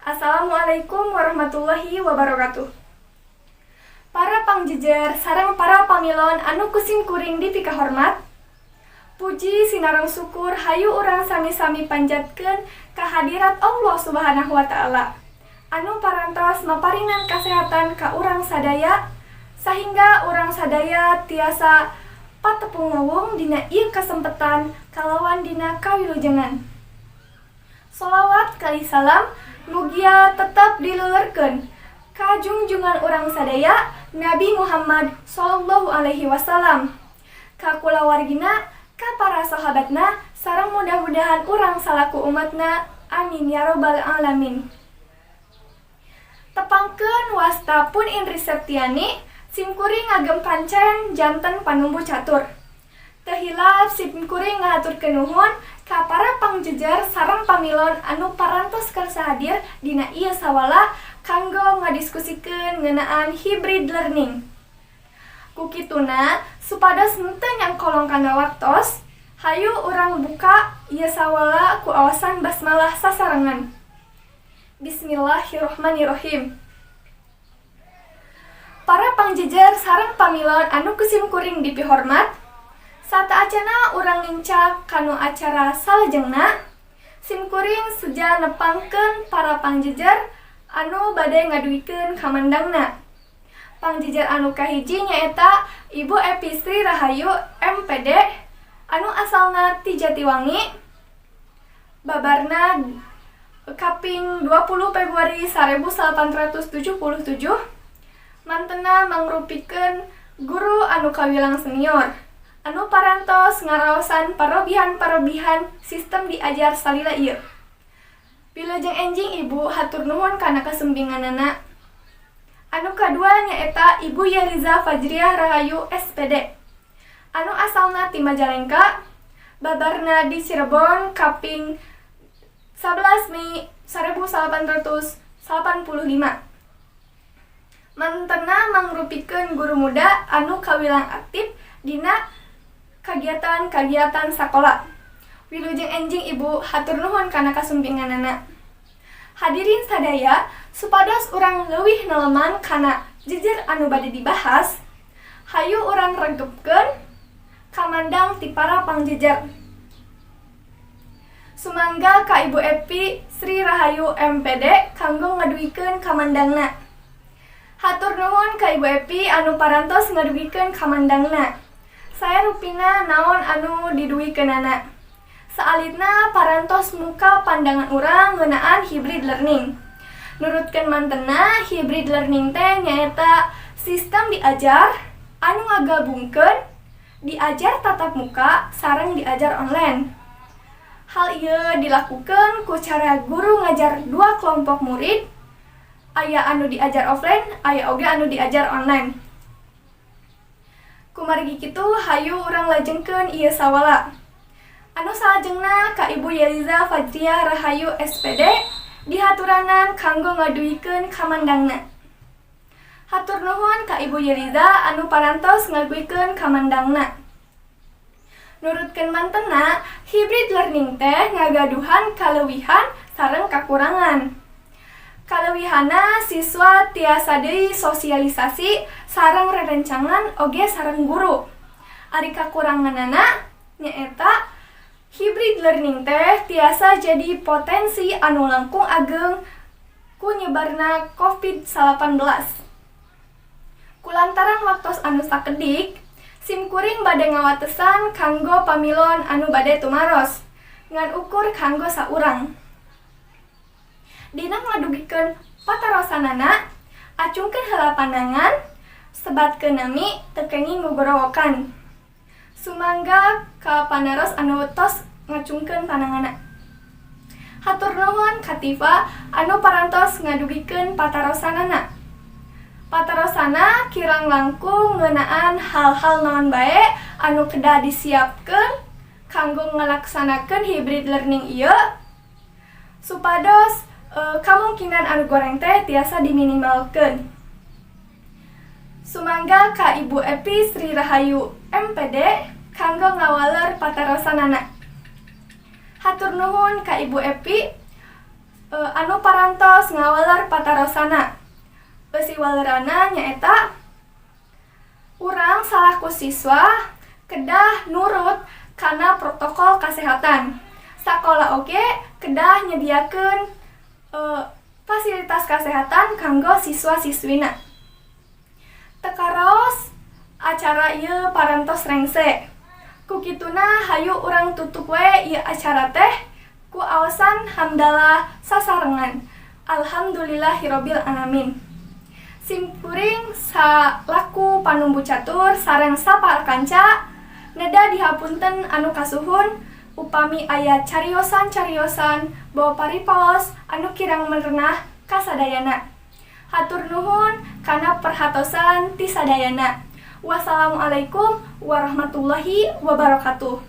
Assalamualaikum warahmatullahi wabarakatuh. Para pangjejer sareng para pamilon anu kusim kuring dipika hormat. Puji sinareng syukur hayu urang sami-sami panjatkeun kahadirat Allah Subhanahu wa taala anu parantos maparingan kasehatan ka urang sadaya sehingga urang sadaya tiasa patepung ngawung dina ieu kasempetan kalawan dina kawilujengan. Sholawat kali salam mugia tetap dileuleurkeun ka junjungan urang sadaya Nabi Muhammad sallallahu alaihi wasallam, ka kulawargina, ka para sahabatna, sareng mudah-mudahan urang salaku umatna. Amin ya rabbal alamin. Tepangkeun wasta pun Indri Septiani, simkuring ngagem pancen janten panumbu catur. Teu hilap simkuring ngahaturkeun nuhun ka para pangjejer sareng pamilon anu parantos kersa hadir dina ieu sawala kanggo ngadiskusikeun ngeunaan hybrid learning. Kukituna supados henteu nyangkolong kana waktos, hayu urang buka ieu sawala ku awasan basmalah sasarengan. Bismillahirrahmanirrahim. Para pangjejer sareng pamilon anu kusim kuring dipihormat, sataacana urang lincak kanu acara salajengna, simkuring suja nepangkeun para pangjejer anu bade ngaduikeun kamandangna. Pangjejer anu kahiji nyaeta Ibu Epi Sri Rahayu MPD anu asalna ti Jatiwangi, babarna kaping 20 Februari 1877, mantena mangrupikeun guru anu kawilang senior anu parantos ngaraosan parobihan-parobihan sistem diajar salila ieu. Wilujeng enjing Ibu hatur nuhun kana kasumbinganana. Anu kadua nyaeta Ibu Yeliza Fajriah Rahayu SPD anu asalna ti Majalengka, babarna di Cirebon kaping 11 Mei 1885. Mantena mangrupikeun guru muda anu kawilang aktif dina kagiatan-kagiatan sakola. Wilujeng enjing Ibu hatur nuhun kana kasumbinganana. Hadirin sadaya, supados urang leuwih neleman kana jejer anu bade dibahas, hayu urang regepkeun kamandang ti para pangjejer. Sumangga ka Ibu Epi Sri Rahayu MPD kanggo ngaduikeun kamandangna. Hatur nuhun ka Ibu Epi anu parantos ngaduikeun kamandangna. Saya rupina naon anu diduikeunana. Saalitna parantos muka pandangan urang ngeunaan hybrid learning. Nurutkeun mantena, hybrid learning teh nyaeta sistem diajar anu ngagabungkeun diajar tatap muka sareng diajar online. Hal ieu dilakukeun ku cara guru ngajar dua kelompok murid, aya anu diajar offline, aya oge anu diajar online. Kumargi kitu hayu urang lajengkeun ieu sawala. Anu salajengna ka Ibu Yeliza Fajriah Rahayu SPD dihaturanan kanggo ngaduikeun kamandangna. Hatur nuhun ka Ibu Yeliza anu parantos ngaduikeun kamandangna. Nurutkeun mantena, hybrid learning teh ngagaduhan kaleuwihan sareng kakurangan. Kaleuwihana siswa tiasa deui sosialisasi sareng rerencangan oge sareng guru. Ari kakuranganana nyaeta hybrid learning teh tiasa jadi potensi anu langkung ageng ku nyebarna COVID-19. Kulantaran waktos anu sakedik, simkuring bade ngawatesan kanggo pamilon anu bade tumaros ngan ukur kanggo saurang. Dina ngadugikeun patarosanana, acungkeun heula pandangan, sebatkeun nami teu kenging ngogorowokan. Sumangga ka panaros anu tos ngacungkeun pandanganna. Hatur nuhun ka Tifa anu parantos ngadugikeun patarosanana. Patarosana kirang langkung ngeunaan hal-hal naon bae anu kedah disiapkeun kanggo ngalaksanakeun hybrid learning ieu supados kamungkinan anu goreng teh tiasa diminimalkeun. Sumangga ka Ibu Epi Sri Rahayu MPD kanggo ngawaler patarosanana. Hatur nuhun ka Ibu Epi anu parantos ngawaler patarosana. Eusi walerana nyaeta urang salaku siswa kedah nurut kana protokol kesehatan. Sakola oge kedah nyediakeun fasilitas kesehatan kanggo siswa-siswina. Tekaros acara ieu parantos rengse. Kukituna hayu urang tutup we ieu acara teh ku awasan hamdalah sasarengan. Alhamdulillahirabbil alamin. Simkuring salaku panumbu catur sareng sapakanca neda dihapunten anu kasuhun upami aya cariosan-cariosan bawa paripaos anu kirang merenah kasadayana. Hatur nuhun kana perhatosan ti sadayana. Wassalamualaikum warahmatullahi wabarakatuh.